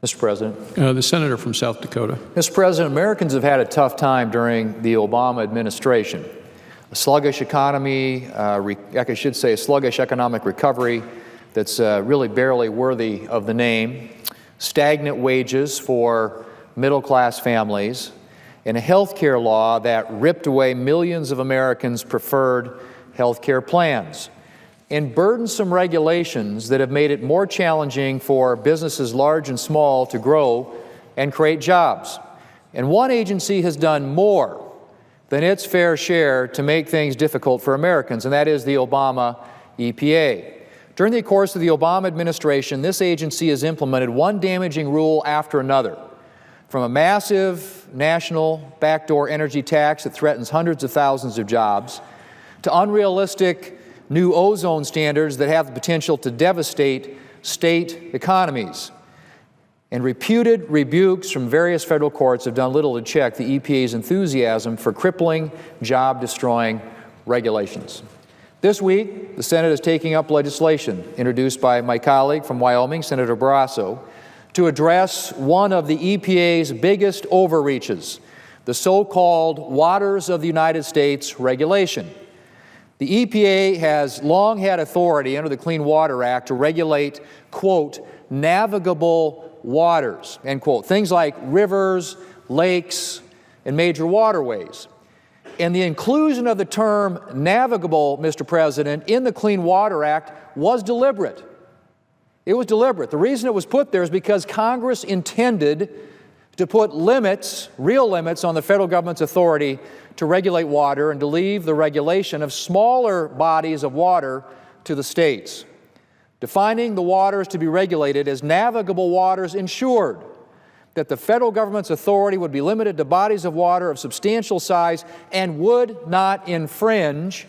Mr. President. The senator from South Dakota. Mr. President, Americans have had a tough time during the Obama administration. A sluggish economy, I should say a sluggish economic recovery that's really barely worthy of the name, stagnant wages for middle-class families, and a health care law that ripped away millions of Americans' preferred health care plans, and burdensome regulations that have made it more challenging for businesses large and small to grow and create jobs. And one agency has done more than its fair share to make things difficult for Americans, and that is the Obama EPA. During the course of the Obama administration, this agency has implemented one damaging rule after another, from a massive national backdoor energy tax that threatens hundreds of thousands of jobs, to unrealistic new ozone standards that have the potential to devastate state economies. And reputed rebukes from various federal courts have done little to check the EPA's enthusiasm for crippling, job-destroying regulations. This week, the Senate is taking up legislation introduced by my colleague from Wyoming, Senator Barrasso, to address one of the EPA's biggest overreaches, the so-called Waters of the United States regulation. The EPA has long had authority under the Clean Water Act to regulate, quote, navigable waters, end quote, things like rivers, lakes, and major waterways. And the inclusion of the term navigable, Mr. President, in the Clean Water Act was deliberate. It was deliberate. The reason it was put there is because Congress intended to put limits, real limits, on the federal government's authority to regulate water and to leave the regulation of smaller bodies of water to the states. Defining the waters to be regulated as navigable waters ensured that the federal government's authority would be limited to bodies of water of substantial size and would not infringe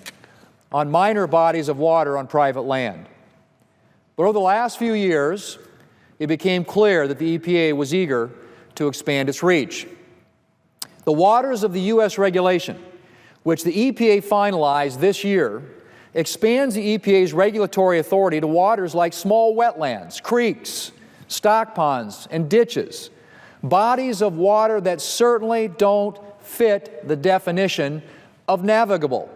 on minor bodies of water on private land. But over the last few years, it became clear that the EPA was eager to expand its reach. The waters of the U.S. regulation, which the EPA finalized this year, expands the EPA's regulatory authority to waters like small wetlands, creeks, stock ponds, and ditches, bodies of water that certainly don't fit the definition of navigable.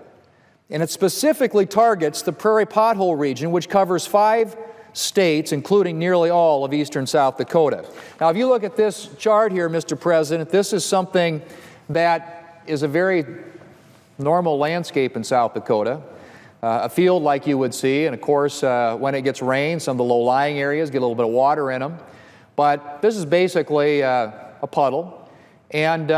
And it specifically targets the prairie pothole region, which covers 5 states, including nearly all of eastern South Dakota. Now, if you look at this chart here, Mr. President, this is something that is a very normal landscape in South Dakota, a field like you would see, and of course, when it gets rain, some of the low-lying areas get a little bit of water in them. But this is basically a puddle, and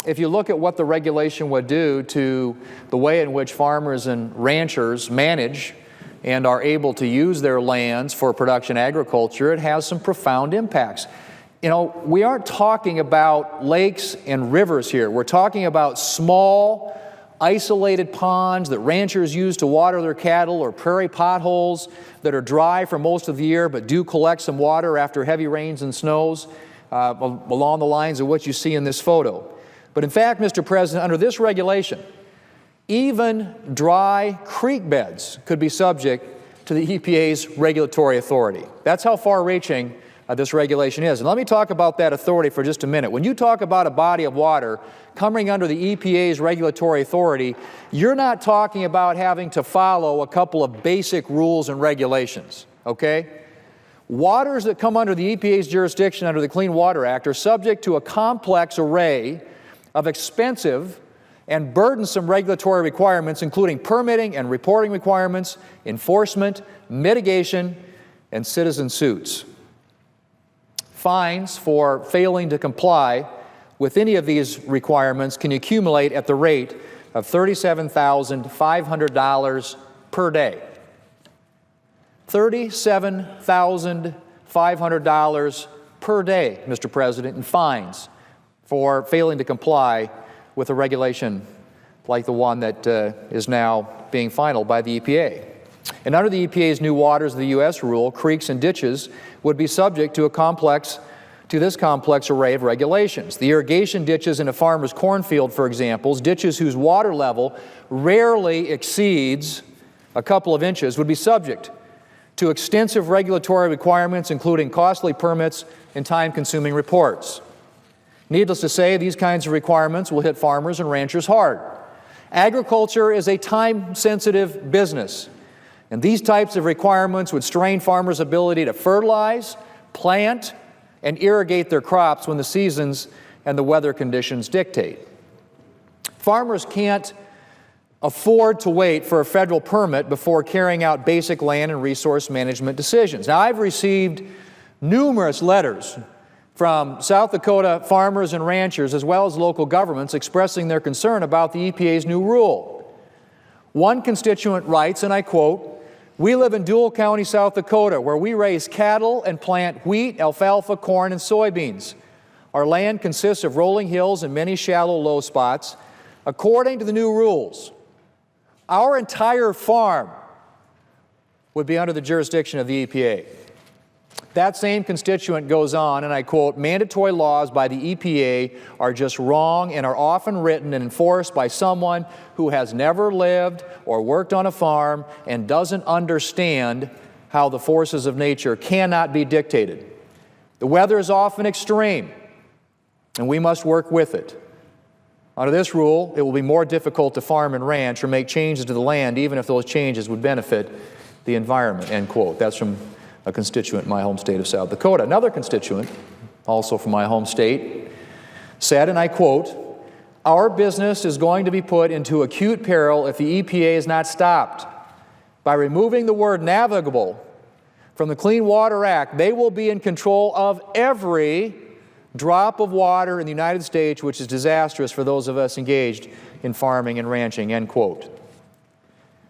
if you look at what the regulation would do to the way in which farmers and ranchers manage and are able to use their lands for production agriculture, it has some profound impacts. You know, we aren't talking about lakes and rivers here. We're talking about small, isolated ponds that ranchers use to water their cattle, or prairie potholes that are dry for most of the year but do collect some water after heavy rains and snows, along the lines of what you see in this photo. But in fact, Mr. President, under this regulation, even dry creek beds could be subject to the EPA's regulatory authority. That's how far-reaching this regulation is. And let me talk about that authority for just a minute. When you talk about a body of water coming under the EPA's regulatory authority, you're not talking about having to follow a couple of basic rules and regulations, okay? Waters that come under the EPA's jurisdiction under the Clean Water Act are subject to a complex array of expensive and burdensome regulatory requirements, including permitting and reporting requirements, enforcement, mitigation, and citizen suits. Fines for failing to comply with any of these requirements can accumulate at the rate of $37,500 per day. $37,500 per day, Mr. President, in fines for failing to comply with a regulation like the one that is now being finalized by the EPA. And under the EPA's new Waters of the U.S. rule, creeks and ditches would be subject to this complex array of regulations. The irrigation ditches in a farmer's cornfield, for example, ditches whose water level rarely exceeds a couple of inches, would be subject to extensive regulatory requirements, including costly permits and time-consuming reports. Needless to say, these kinds of requirements will hit farmers and ranchers hard. Agriculture is a time-sensitive business, and these types of requirements would strain farmers' ability to fertilize, plant, and irrigate their crops when the seasons and the weather conditions dictate. Farmers can't afford to wait for a federal permit before carrying out basic land and resource management decisions. Now, I've received numerous letters from South Dakota farmers and ranchers, as well as local governments, expressing their concern about the EPA's new rule. One constituent writes, and I quote, "We live in Dual County, South Dakota, where we raise cattle and plant wheat, alfalfa, corn, and soybeans. Our land consists of rolling hills and many shallow low spots. According to the new rules, our entire farm would be under the jurisdiction of the EPA." That same constituent goes on, and I quote, "Mandatory laws by the EPA are just wrong and are often written and enforced by someone who has never lived or worked on a farm and doesn't understand how the forces of nature cannot be dictated. The weather is often extreme, and we must work with it. Under this rule, it will be more difficult to farm and ranch or make changes to the land, even if those changes would benefit the environment," end quote. That's from a constituent in my home state of South Dakota. Another constituent, also from my home state, said, and I quote, "Our business is going to be put into acute peril if the EPA is not stopped. By removing the word navigable from the Clean Water Act, they will be in control of every drop of water in the United States, which is disastrous for those of us engaged in farming and ranching," end quote.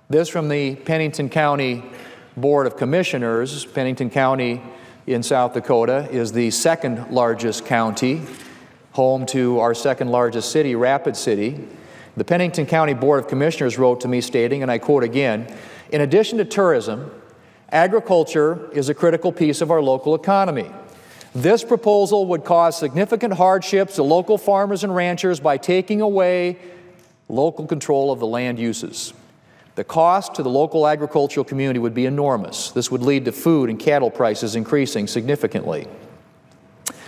This from the Pennington County Board of Commissioners. Pennington County in South Dakota is the second largest county, home to our second largest city, Rapid City. The Pennington County Board of Commissioners wrote to me stating, and I quote again, "In addition to tourism, agriculture is a critical piece of our local economy. This proposal would cause significant hardships to local farmers and ranchers by taking away local control of the land uses. The cost to the local agricultural community would be enormous. This would lead to food and cattle prices increasing significantly."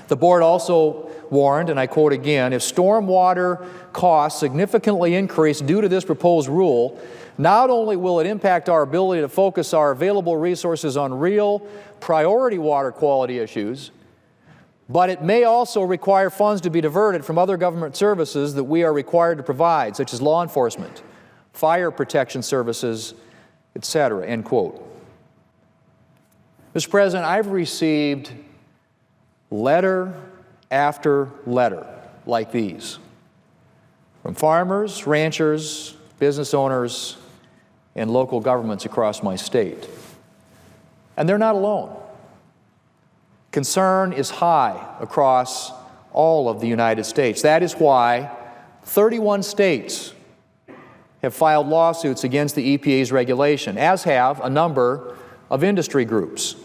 The board also warned, and I quote again, "If stormwater costs significantly increase due to this proposed rule, not only will it impact our ability to focus our available resources on real priority water quality issues, but it may also require funds to be diverted from other government services that we are required to provide, such as law enforcement, fire protection services, etc., end quote. Mr. President, I've received letter after letter like these from farmers, ranchers, business owners, and local governments across my state. And they're not alone. Concern is high across all of the United States. That is why 31 states have filed lawsuits against the EPA's regulation, as have a number of industry groups.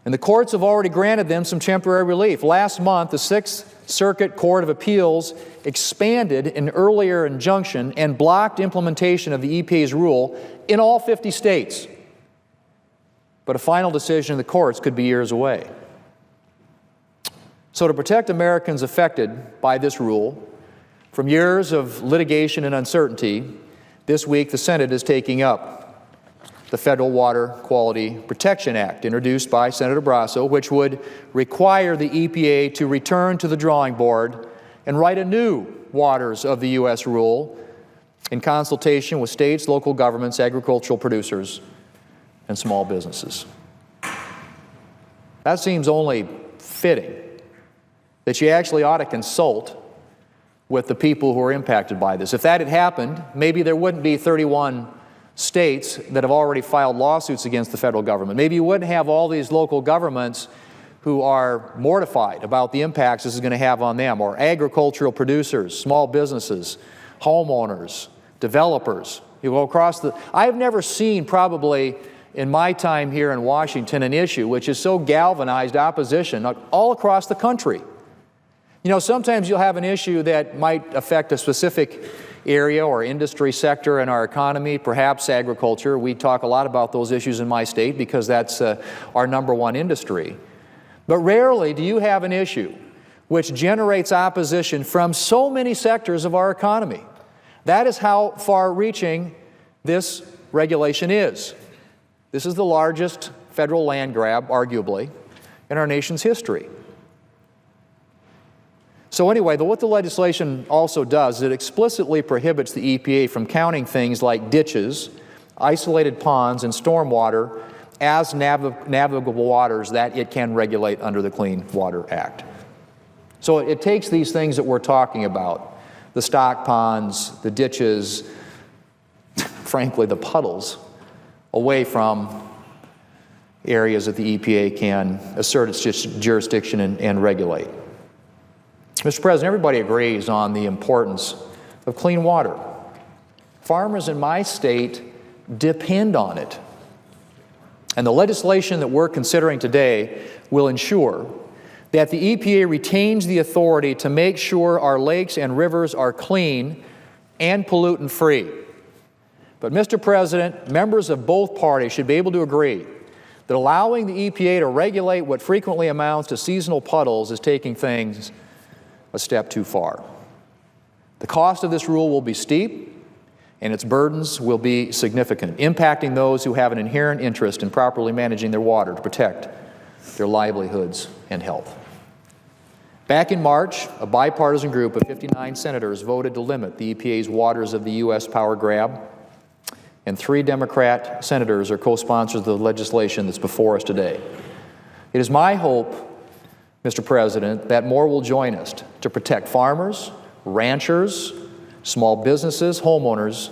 And the courts have already granted them some temporary relief. Last month, the Sixth Circuit Court of Appeals expanded an earlier injunction and blocked implementation of the EPA's rule in all 50 states. But a final decision in the courts could be years away. So to protect Americans affected by this rule from years of litigation and uncertainty, this week the Senate is taking up the Federal Water Quality Protection Act, introduced by Senator Brasso, which would require the EPA to return to the drawing board and write a new Waters of the U.S. rule in consultation with states, local governments, agricultural producers, and small businesses. That seems only fitting, that you actually ought to consult with the people who are impacted by this. If that had happened, maybe there wouldn't be 31 states that have already filed lawsuits against the federal government. Maybe you wouldn't have all these local governments who are mortified about the impacts this is going to have on them, or agricultural producers, small businesses, homeowners, developers. You go across the... I've never seen, probably in my time here in Washington, an issue which has so galvanized opposition all across the country. You know, sometimes you'll have an issue that might affect a specific area or industry sector in our economy, perhaps agriculture. We talk a lot about those issues in my state because that's our #1 industry. But rarely do you have an issue which generates opposition from so many sectors of our economy. That is how far-reaching this regulation is. This is the largest federal land grab, arguably, in our nation's history. So anyway, what the legislation also does is it explicitly prohibits the EPA from counting things like ditches, isolated ponds, and stormwater as navigable waters that it can regulate under the Clean Water Act. So it takes these things that we're talking about, the stock ponds, the ditches, frankly, the puddles, away from areas that the EPA can assert its jurisdiction and regulate. Mr. President, everybody agrees on the importance of clean water. Farmers in my state depend on it. And the legislation that we're considering today will ensure that the EPA retains the authority to make sure our lakes and rivers are clean and pollutant-free. But, Mr. President, members of both parties should be able to agree that allowing the EPA to regulate what frequently amounts to seasonal puddles is taking things a step too far. The cost of this rule will be steep, and its burdens will be significant, impacting those who have an inherent interest in properly managing their water to protect their livelihoods and health. Back in March, a bipartisan group of 59 senators voted to limit the EPA's waters of the U.S. power grab, and 3 Democrat senators are co-sponsors of the legislation that's before us today. It is my hope, Mr. President, that more will join us to protect farmers, ranchers, small businesses, homeowners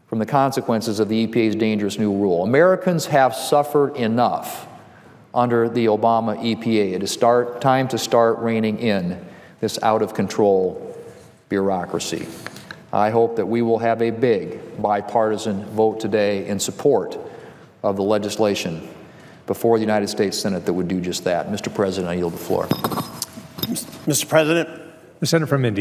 from the consequences of the EPA's dangerous new rule. Americans have suffered enough under the Obama EPA. It is time to start reining in this out-of-control bureaucracy. I hope that we will have a big bipartisan vote today in support of the legislation before the United States Senate that would do just that. Mr. President, I yield the floor. Mr. President. The Senator from Indiana.